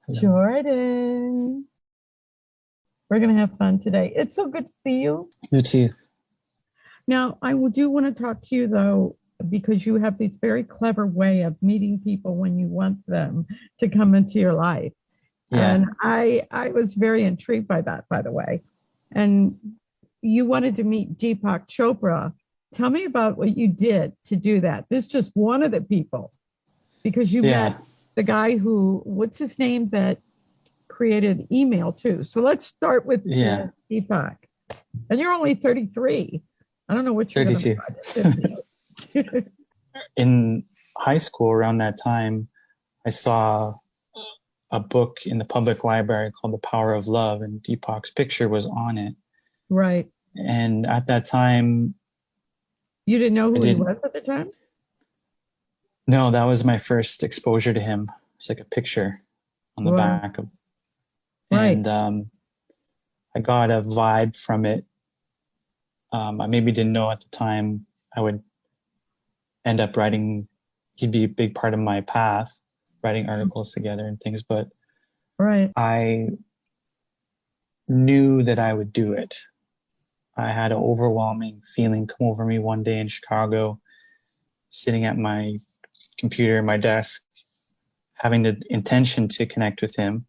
Hello. Jordan, we're going to have fun today. It's so good to see you. You too. Now, do want to talk to you though, because you have this very clever way of meeting people when you want them to come into your life. Yeah. And I was very intrigued by that, by the way. And you wanted to meet Deepak Chopra. Tell me about what you did to do that. This is just one of the people, because you met Yeah. the guy who, what's his name, that created email too. So let's start with Yeah. Deepak. And you're only 33. I don't know what you're going to 32. find at 50. In high school, around that time, I saw a book in the public library called The Power of Love, and Deepak's picture was on it. Right. And at that time, You didn't know I who he didn't was at the time? know that was my first exposure to him. It's like a picture on the Wow. back of, Right. and I got a vibe from it. I maybe didn't know at the time I would end up writing, he'd be a big part of my path, writing articles together and things, but Right. I knew that I would do it. I had an overwhelming feeling come over me one day in Chicago, sitting at my computer, my desk, having the intention to connect with him.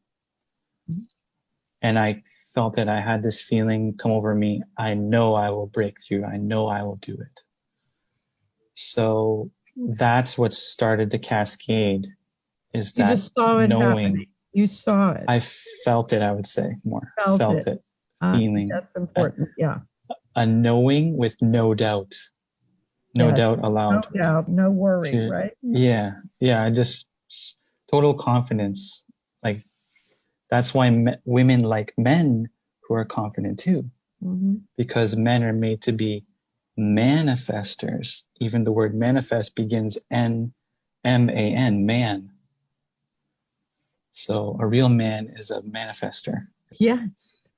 And I felt that I had this feeling come over me. I know I will break through. I know I will do it. So that's what started the cascade, is You that just saw it knowing. happening. You saw it, I felt it, I would say more. felt Felt it. it, feeling. That's A, important. Yeah. a knowing with no doubt. No Yes. doubt No allowed doubt. No worry. to, Right. yeah, yeah, I just, total confidence. Like, that's why women like men who are confident too, Mm-hmm. because men are made to be manifestors. Even the word manifest begins N-M-A-N, man. So a real man is a manifester. Yes.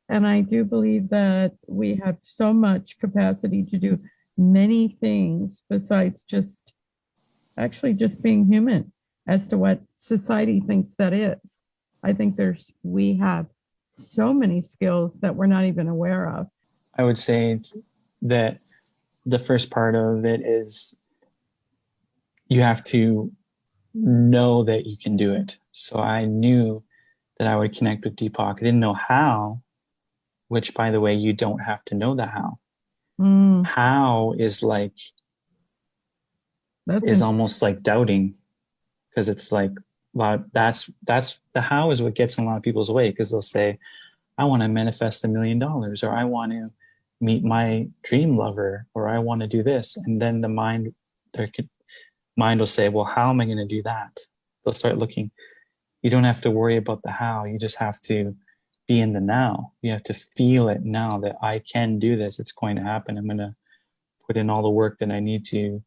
And I do believe that we have so much capacity to do many things besides just actually just being human as to what society thinks that is. I think we have so many skills that we're not even aware of. I would say that the first part of it is you have to know that you can do it. So I knew that I would connect with Deepak. I didn't know how, which, by the way, you don't have to know the how. Mm, How is like, that's is in, almost like doubting, because it's like, well, that's the how is what gets in a lot of people's way, because they'll say, I want to manifest $1 million, or I want to meet my dream lover, or I want to do this. And then their mind will say, well, how am I going to do that? They'll start looking. You don't have to worry about the how. You just have to be in the now. You have to feel it now that I can do this. It's going to happen. I'm going to put in all the work that I need to.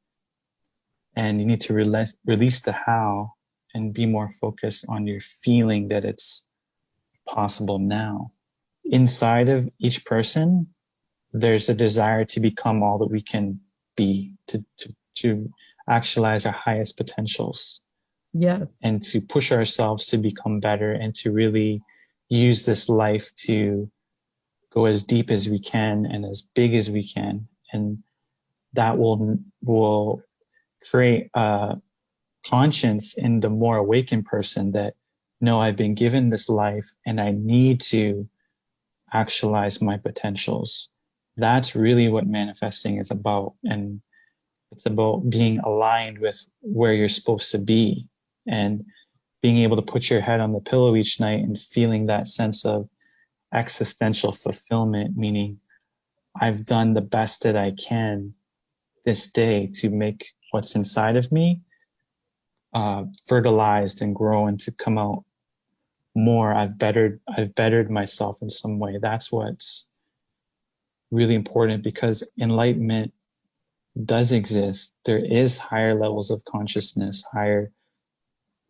And you need to release the how and be more focused on your feeling that it's possible now. Inside of each person, there's a desire to become all that we can be, to actualize our highest potentials, yes, and to push ourselves to become better, and to really use this life to go as deep as we can and as big as we can. And that will create a conscience in the more awakened person that, no, I've been given this life and I need to actualize my potentials. That's really what manifesting is about. And it's about being aligned with where you're supposed to be, and being able to put your head on the pillow each night and feeling that sense of existential fulfillment, meaning I've done the best that I can this day to make what's inside of me fertilized and grow and to come out more. I've bettered myself in some way. That's what's really important, because enlightenment does exist. There is higher levels of consciousness, higher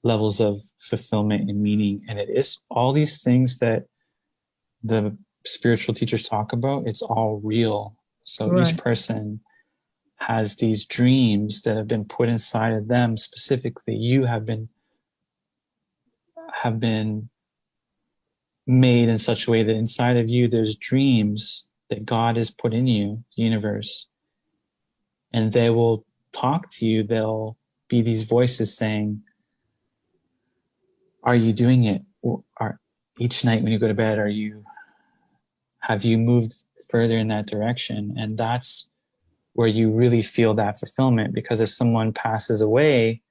levels of fulfillment and meaning. And it is all these things that the spiritual teachers talk about. It's all real. So each right. person has these dreams that have been put inside of them. Specifically, you have been have been made in such a way that inside of you there's dreams that God has put in you, the universe, and they will talk to you. They'll be these voices saying, are you doing it? Or each night when you go to bed, have you moved further in that direction? And that's where you really feel that fulfillment, because if someone passes away,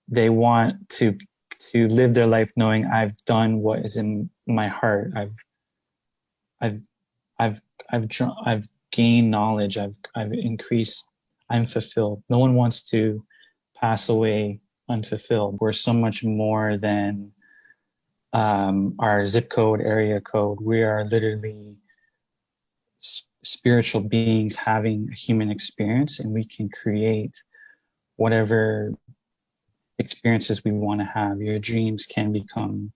they want to live their life knowing I've done what is in my heart. I've I've gained knowledge. I've increased. I'm fulfilled. No one wants to pass away unfulfilled. We're so much more than our zip code, area code. We are literally spiritual beings having a human experience, and we can create whatever experiences we want to have. Your dreams can become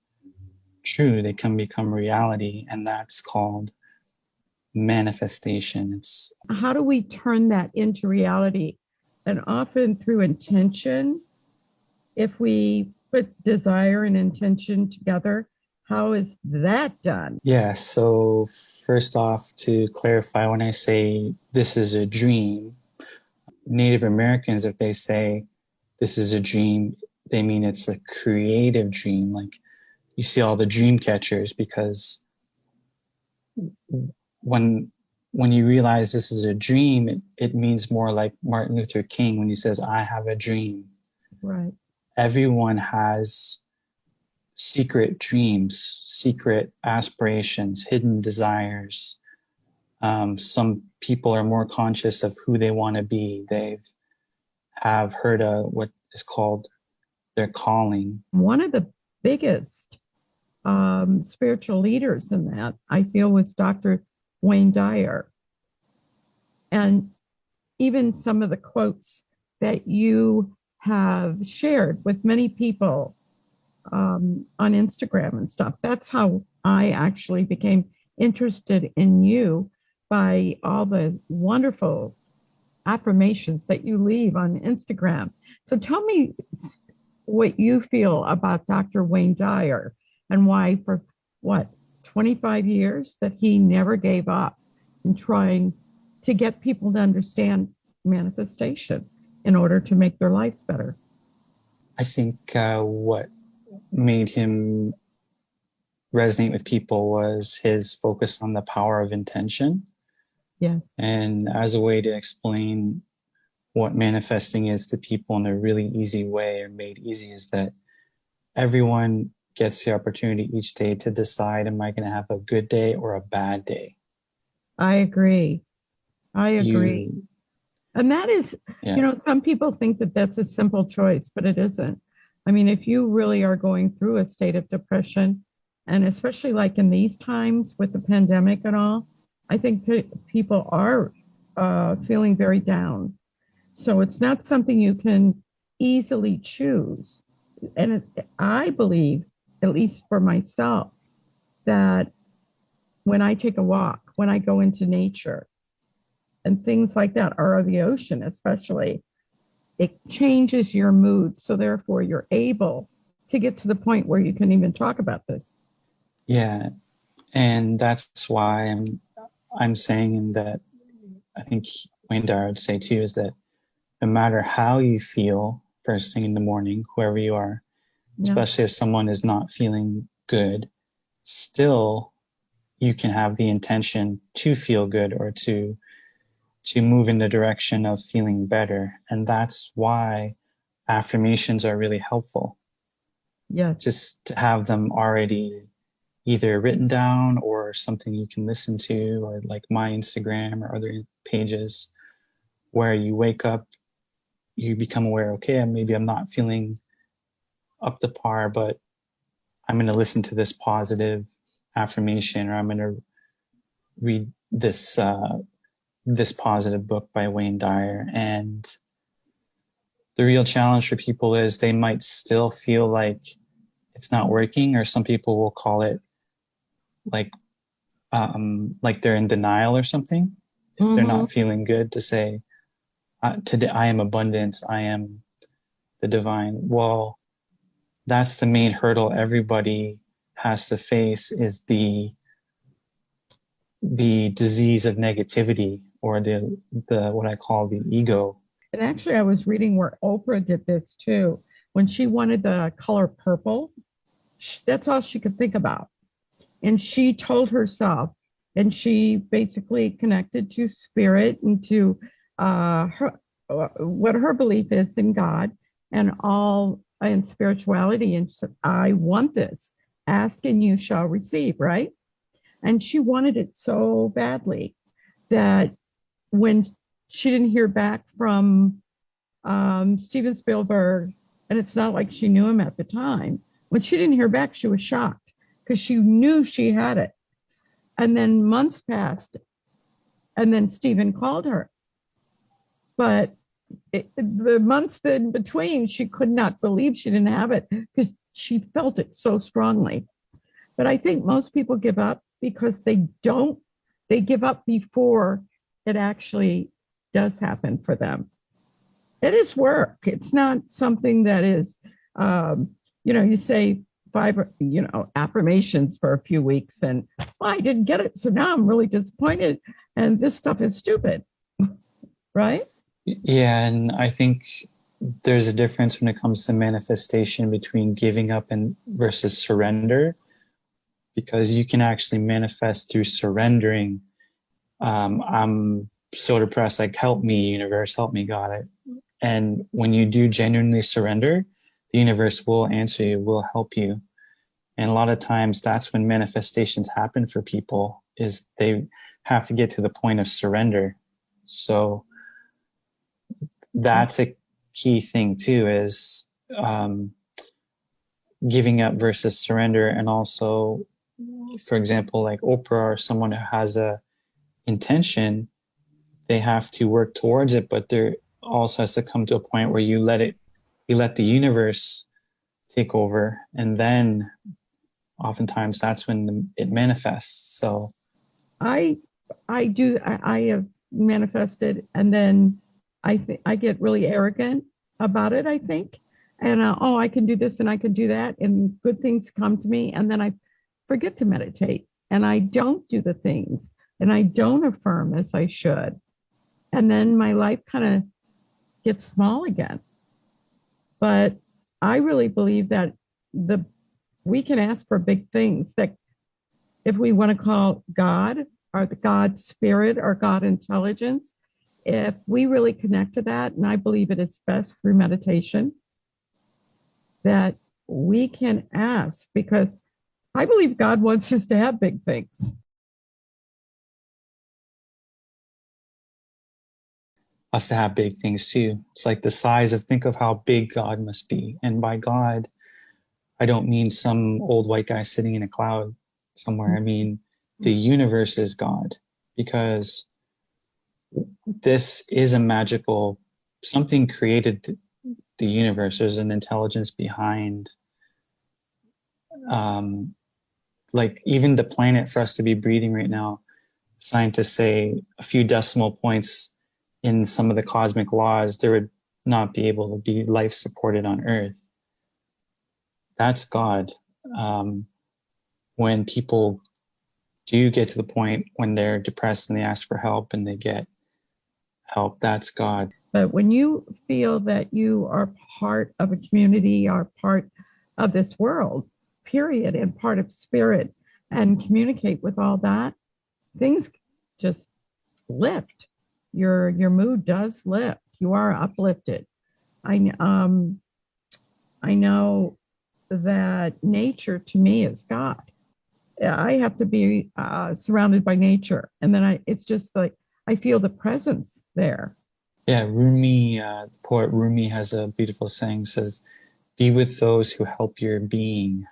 true. They can become reality, and that's called manifestation. It's How do we turn that into reality? And often through intention. If we put desire and intention together, how is that done? yeah. So first off, to clarify, when I say this is a dream, Native Americans, if they say this is a dream, they mean it's a creative dream. Like you see all the dream catchers, because when you realize this is a dream, it means more like Martin Luther King when he says, I have a dream. Right. Everyone has secret dreams, secret aspirations, hidden desires. Some people are more conscious of who they want to be. Have heard of what is called their calling. One of the biggest spiritual leaders in that, I feel, was Dr. Wayne Dyer. And even some of the quotes that you have shared with many people on Instagram and stuff. That's how I actually became interested in you, by all the wonderful affirmations that you leave on Instagram. So tell me what you feel about Dr. Wayne Dyer, and why for 25 years that he never gave up in trying to get people to understand manifestation in order to make their lives better. I think what made him resonate with people was his focus on the power of intention. Yes. And as a way to explain what manifesting is to people in a really easy way, or made easy, is that everyone gets the opportunity each day to decide, am I going to have a good day or a bad day? I agree. And that is, yeah. Some people think that that's a simple choice, but it isn't. I mean, if you really are going through a state of depression, and especially like in these times with the pandemic and all, I think people are feeling very down. So it's not something you can easily choose. And I believe, at least for myself, that when I take a walk, when I go into nature and things like that, or the ocean especially, it changes your mood. So therefore you're able to get to the point where you can even talk about this. Yeah. And that's why I'm saying, and that I think Wayne Dyer would say too, is that no matter how you feel first thing in the morning, whoever you are, especially if someone is not feeling good, still you can have the intention to feel good, or to move in the direction of feeling better. And that's why affirmations are really helpful. Yeah. Just to have them already either written down or something you can listen to, or like my Instagram or other pages, where you wake up, you become aware, okay, maybe I'm not feeling up to par, but I'm going to listen to this positive affirmation, or I'm going to read this positive book by Wayne Dyer. And the real challenge for people is they might still feel like it's not working, or some people will call it like they're in denial or something. If they're not feeling good, to say, today I am abundance, I am the divine. Well, that's the main hurdle everybody has to face, is the disease of negativity, or the what I call the ego. And actually, I was reading where Oprah did this too. When she wanted the color purple, that's all she could think about. And she told herself, and she basically connected to spirit and to her, what her belief is in God and all in spirituality. And she said, I want this. Ask and you shall receive, right? And she wanted it so badly that when she didn't hear back from Steven Spielberg, and it's not like she knew him at the time, when she didn't hear back, she was shocked because she knew she had it. And then months passed, and then Steven called her. But the months in between, she could not believe she didn't have it because she felt it so strongly. But I think most people give up because they give up before it actually does happen for them. It is work. It's not something that is, you say five, affirmations for a few weeks and well, I didn't get it. So now I'm really disappointed. And this stuff is stupid, right? Yeah, and I think there's a difference when it comes to manifestation between giving up and versus surrender, because you can actually manifest through surrendering. I'm so depressed, like help me, universe, help me, God. And when you do genuinely surrender, the universe will answer you, will help you. And a lot of times that's when manifestations happen for people, is they have to get to the point of surrender. So that's a key thing too, is giving up versus surrender. And also, for example, like Oprah or someone who has a intention, they have to work towards it, but there also has to come to a point where you let the universe take over, and then oftentimes that's when it manifests. So I I have manifested, and then I get really arrogant about it, I think. And oh, I can do this and I can do that, and good things come to me, and then I forget to meditate, and I don't do the things, and I don't affirm as I should, and then my life kind of gets small again. But I really believe that the we can ask for big things, that if we want to call God or the God spirit or God intelligence, if we really connect to that, and I believe it is best through meditation, that we can ask, because I believe God wants us to have big things. us to have big things too. It's like the size of, think of how big God must be. And by God, I don't mean some old white guy sitting in a cloud somewhere. I mean, the universe is God, because this is a magical, something created the universe. There's an intelligence behind, like even the planet for us to be breathing right now. Scientists say a few decimal points in some of the cosmic laws, there would not be able to be life supported on Earth. That's God. When people do get to the point when they're depressed and they ask for help and they get help, that's God. But when you feel that you are part of a community or part of this world, period, and part of spirit, and communicate with all that, things just lift. Your mood does lift. You are uplifted. I know that nature to me is God. I have to be surrounded by nature, and then it's just like I feel the presence there. Yeah, Rumi, the poet Rumi has a beautiful saying, says, be with those who help your being.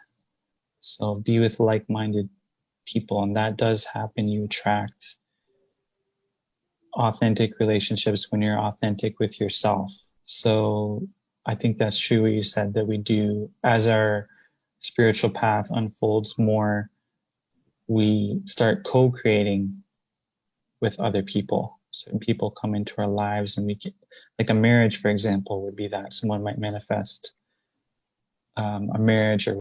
So be with like-minded people, and that does happen. You attract authentic relationships when you're authentic with yourself. So I think that's true what you said, that we do, as our spiritual path unfolds more, we start co-creating with other people. Certain people come into our lives, and we can, like a marriage, for example, would be that someone might manifest a marriage or